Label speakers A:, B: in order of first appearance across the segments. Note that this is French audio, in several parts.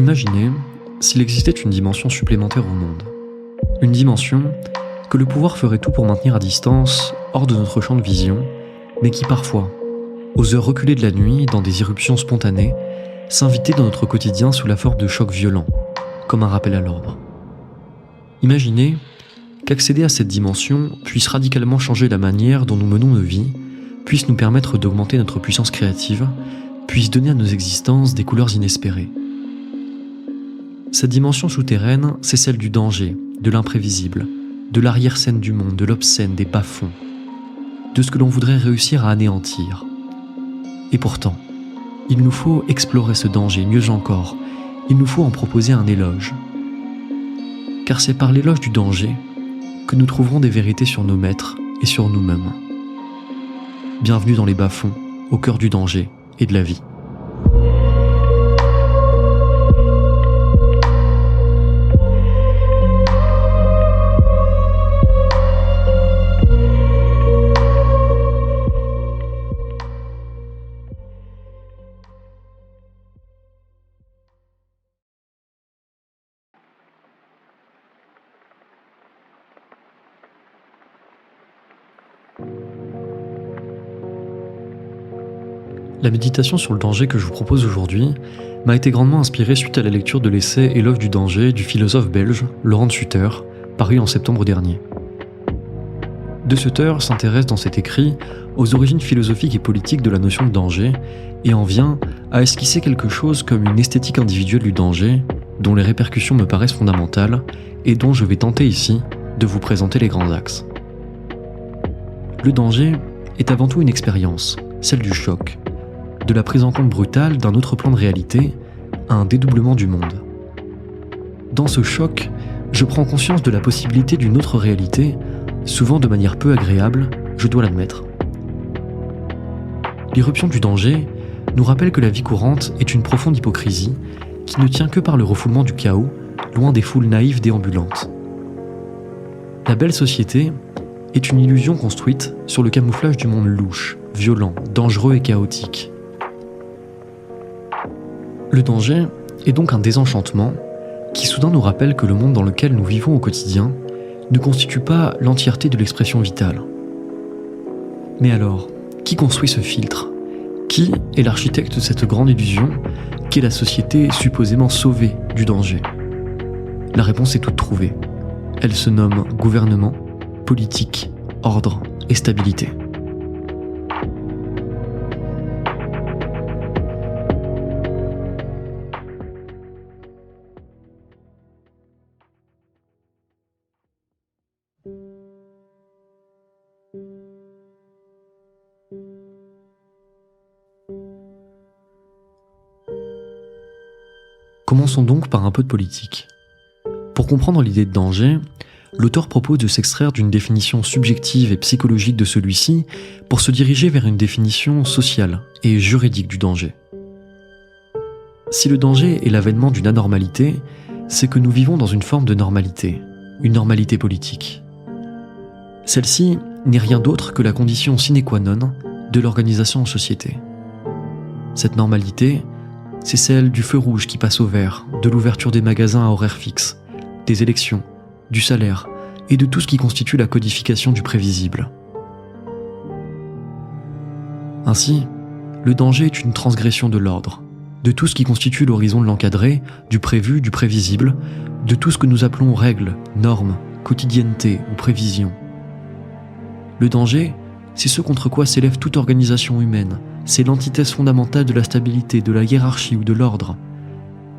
A: Imaginez s'il existait une dimension supplémentaire au monde. Une dimension que le pouvoir ferait tout pour maintenir à distance, hors de notre champ de vision, mais qui parfois, aux heures reculées de la nuit, dans des irruptions spontanées, s'invitait dans notre quotidien sous la forme de chocs violents, comme un rappel à l'ordre. Imaginez qu'accéder à cette dimension puisse radicalement changer la manière dont nous menons nos vies, puisse nous permettre d'augmenter notre puissance créative, puisse donner à nos existences des couleurs inespérées. Cette dimension souterraine, c'est celle du danger, de l'imprévisible, de l'arrière-scène du monde, de l'obscène, des bas-fonds, de ce que l'on voudrait réussir à anéantir. Et pourtant, il nous faut explorer ce danger, mieux encore, il nous faut en proposer un éloge. Car c'est par l'éloge du danger que nous trouverons des vérités sur nos maîtres et sur nous-mêmes. Bienvenue dans les bas-fonds, au cœur du danger et de la vie. La méditation sur le danger que je vous propose aujourd'hui m'a été grandement inspirée suite à la lecture de l'essai Éloge du danger du philosophe belge Laurent de Sutter, paru en septembre dernier. De Sutter s'intéresse dans cet écrit aux origines philosophiques et politiques de la notion de danger et en vient à esquisser quelque chose comme une esthétique individuelle du danger dont les répercussions me paraissent fondamentales et dont je vais tenter ici de vous présenter les grands axes. Le danger est avant tout une expérience, celle du choc, de la prise en compte brutale d'un autre plan de réalité à un dédoublement du monde. Dans ce choc, je prends conscience de la possibilité d'une autre réalité, souvent de manière peu agréable, je dois l'admettre. L'irruption du danger nous rappelle que la vie courante est une profonde hypocrisie qui ne tient que par le refoulement du chaos, loin des foules naïves déambulantes. La belle société est une illusion construite sur le camouflage du monde louche, violent, dangereux et chaotique. Le danger est donc un désenchantement qui soudain nous rappelle que le monde dans lequel nous vivons au quotidien ne constitue pas l'entièreté de l'expression vitale. Mais alors, qui construit ce filtre ? Qui est l'architecte de cette grande illusion qu'est la société supposément sauvée du danger ? La réponse est toute trouvée. Elle se nomme gouvernement, politique, ordre et stabilité. Commençons donc par un peu de politique. Pour comprendre l'idée de danger, l'auteur propose de s'extraire d'une définition subjective et psychologique de celui-ci pour se diriger vers une définition sociale et juridique du danger. Si le danger est l'avènement d'une anormalité, c'est que nous vivons dans une forme de normalité, une normalité politique. Celle-ci n'est rien d'autre que la condition sine qua non de l'organisation en société. Cette normalité, c'est celle du feu rouge qui passe au vert, de l'ouverture des magasins à horaires fixes, des élections, du salaire et de tout ce qui constitue la codification du prévisible. Ainsi, le danger est une transgression de l'ordre, de tout ce qui constitue l'horizon de l'encadré, du prévu, du prévisible, de tout ce que nous appelons règles, normes, quotidienneté ou prévision. Le danger, c'est ce contre quoi s'élève toute organisation humaine, c'est l'antithèse fondamentale de la stabilité, de la hiérarchie ou de l'ordre.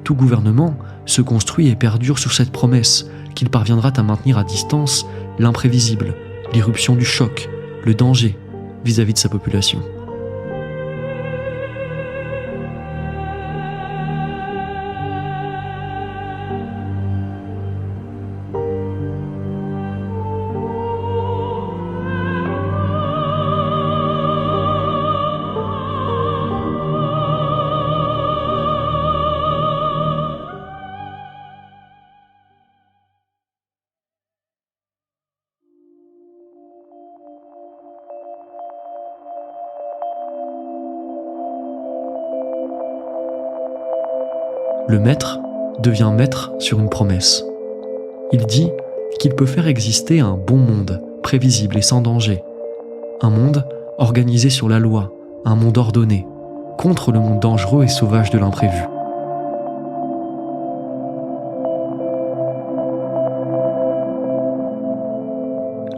A: Tout gouvernement se construit et perdure sur cette promesse qu'il parviendra à maintenir à distance l'imprévisible, l'irruption du choc, le danger vis-à-vis de sa population. Le maître devient maître sur une promesse. Il dit qu'il peut faire exister un bon monde, prévisible et sans danger. Un monde organisé sur la loi, un monde ordonné, contre le monde dangereux et sauvage de l'imprévu.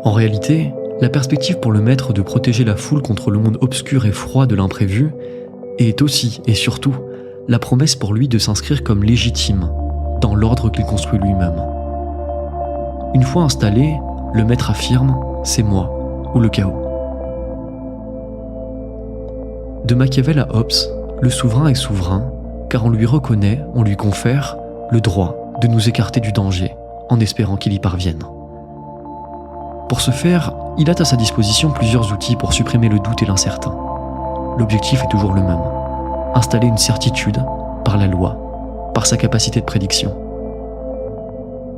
A: En réalité, la perspective pour le maître de protéger la foule contre le monde obscur et froid de l'imprévu est aussi et surtout la promesse pour lui de s'inscrire comme légitime dans l'ordre qu'il construit lui-même. Une fois installé, le maître affirme « c'est moi » ou le chaos. De Machiavel à Hobbes, le souverain est souverain car on lui reconnaît, on lui confère le droit de nous écarter du danger en espérant qu'il y parvienne. Pour ce faire, il a à sa disposition plusieurs outils pour supprimer le doute et l'incertain. L'objectif est toujours le même, installer une certitude par la loi, par sa capacité de prédiction.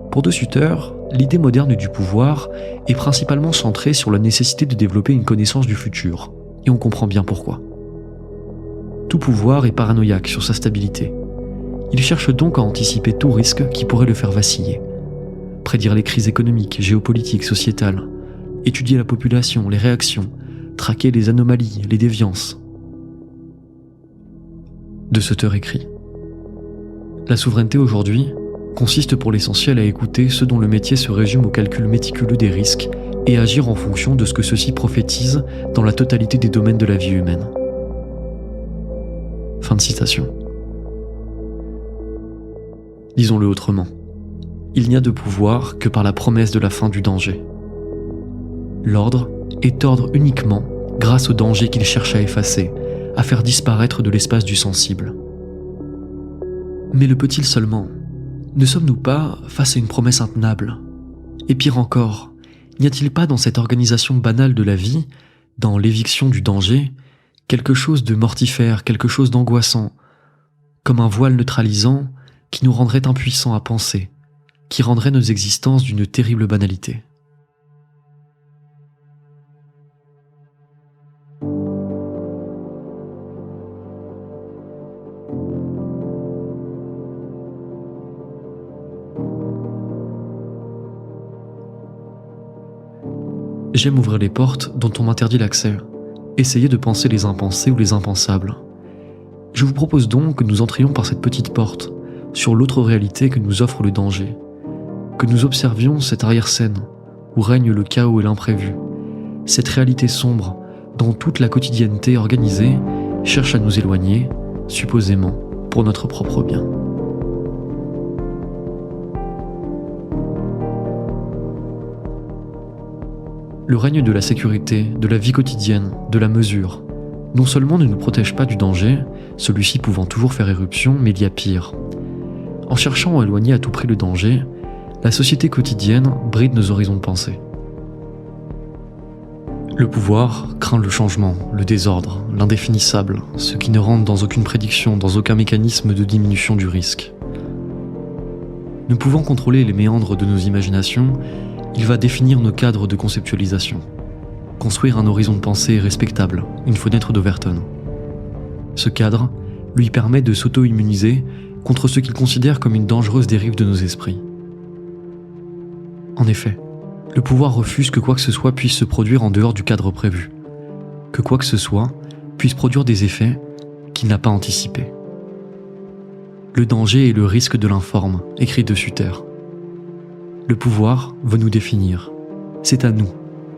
A: Pour De Sutter, l'idée moderne du pouvoir est principalement centrée sur la nécessité de développer une connaissance du futur, et on comprend bien pourquoi. Tout pouvoir est paranoïaque sur sa stabilité. Il cherche donc à anticiper tout risque qui pourrait le faire vaciller. Prédire les crises économiques, géopolitiques, sociétales, étudier la population, les réactions, traquer les anomalies, les déviances. De Sutter écrit : la souveraineté aujourd'hui consiste pour l'essentiel à écouter ceux dont le métier se résume au calcul méticuleux des risques et agir en fonction de ce que ceux-ci prophétisent dans la totalité des domaines de la vie humaine. Fin de citation. Disons-le autrement. Il n'y a de pouvoir que par la promesse de la fin du danger. L'ordre est ordre uniquement grâce au danger qu'il cherche à effacer, à faire disparaître de l'espace du sensible. Mais le peut-il seulement ? Ne sommes-nous pas face à une promesse intenable ? Et pire encore, n'y a-t-il pas dans cette organisation banale de la vie, dans l'éviction du danger, quelque chose de mortifère, quelque chose d'angoissant, comme un voile neutralisant qui nous rendrait impuissants à penser, qui rendrait nos existences d'une terrible banalité. J'aime ouvrir les portes dont on m'interdit l'accès, essayer de penser les impensés ou les impensables. Je vous propose donc que nous entrions par cette petite porte, sur l'autre réalité que nous offre le danger, que nous observions cette arrière-scène où règne le chaos et l'imprévu, cette réalité sombre dont toute la quotidienneté organisée cherche à nous éloigner, supposément pour notre propre bien. Le règne de la sécurité, de la vie quotidienne, de la mesure, non seulement ne nous protège pas du danger, celui-ci pouvant toujours faire éruption, mais il y a pire. En cherchant à éloigner à tout prix le danger, la société quotidienne bride nos horizons de pensée. Le pouvoir craint le changement, le désordre, l'indéfinissable, ce qui ne rentre dans aucune prédiction, dans aucun mécanisme de diminution du risque. Ne pouvant contrôler les méandres de nos imaginations, il va définir nos cadres de conceptualisation, construire un horizon de pensée respectable, une fenêtre d'Overton. Ce cadre lui permet de s'auto-immuniser contre ce qu'il considère comme une dangereuse dérive de nos esprits. En effet, le pouvoir refuse que quoi que ce soit puisse se produire en dehors du cadre prévu, que quoi que ce soit puisse produire des effets qu'il n'a pas anticipés. Le danger et le risque de l'informe, écrit De Sutter. Le pouvoir veut nous définir. C'est à nous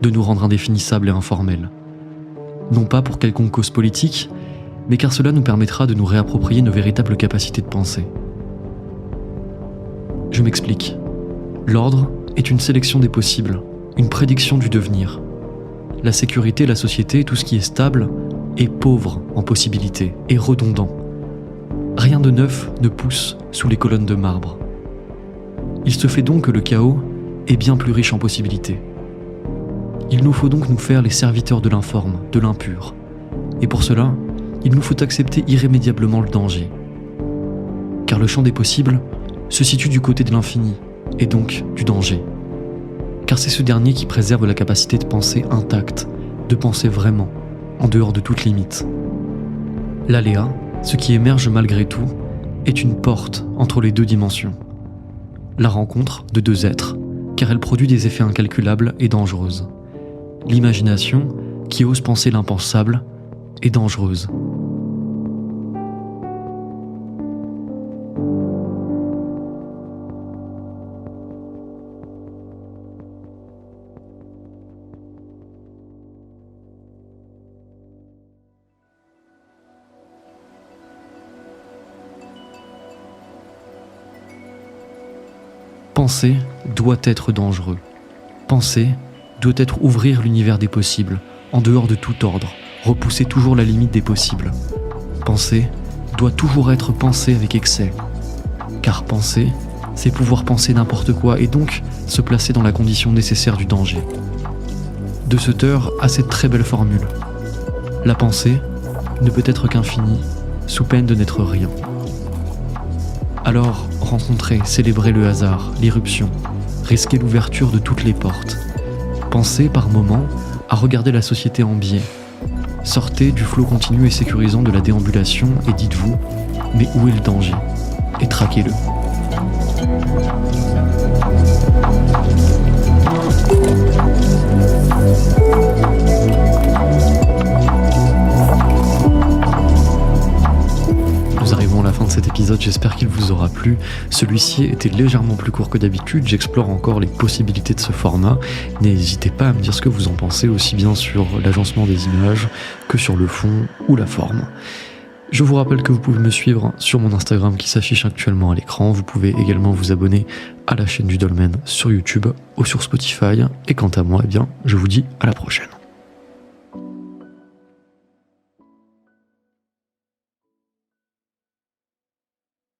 A: de nous rendre indéfinissables et informels. Non pas pour quelconque cause politique, mais car cela nous permettra de nous réapproprier nos véritables capacités de pensée. Je m'explique. L'ordre est une sélection des possibles, une prédiction du devenir. La sécurité, la société, tout ce qui est stable, est pauvre en possibilités et redondant. Rien de neuf ne pousse sous les colonnes de marbre. Il se fait donc que le chaos est bien plus riche en possibilités. Il nous faut donc nous faire les serviteurs de l'informe, de l'impur. Et pour cela, il nous faut accepter irrémédiablement le danger. Car le champ des possibles se situe du côté de l'infini, et donc du danger. Car c'est ce dernier qui préserve la capacité de penser intacte, de penser vraiment, en dehors de toute limite. L'aléa, ce qui émerge malgré tout, est une porte entre les deux dimensions. La rencontre de deux êtres, car elle produit des effets incalculables et dangereuses. L'imagination, qui ose penser l'impensable, est dangereuse. Penser doit être dangereux. Penser doit être ouvrir l'univers des possibles, en dehors de tout ordre, repousser toujours la limite des possibles. Penser doit toujours être pensé avec excès. Car penser, c'est pouvoir penser n'importe quoi et donc se placer dans la condition nécessaire du danger. De Sutter a cette très belle formule. La pensée ne peut être qu'infinie, sous peine de n'être rien. Alors, rencontrer, célébrer le hasard, l'irruption, risquer l'ouverture de toutes les portes. Pensez par moments à regarder la société en biais. Sortez du flot continu et sécurisant de la déambulation et dites-vous, mais où est le danger ? Et traquez-le. Nous arrivons à la fin de cet épisode, j'espère qu'il vous aura plu. Celui-ci était légèrement plus court que d'habitude, j'explore encore les possibilités de ce format. N'hésitez pas à me dire ce que vous en pensez, aussi bien sur l'agencement des images que sur le fond ou la forme. Je vous rappelle que vous pouvez me suivre sur mon Instagram qui s'affiche actuellement à l'écran. Vous pouvez également vous abonner à la chaîne du Dolmen sur YouTube ou sur Spotify. Et quant à moi, eh bien, je vous dis à la prochaine.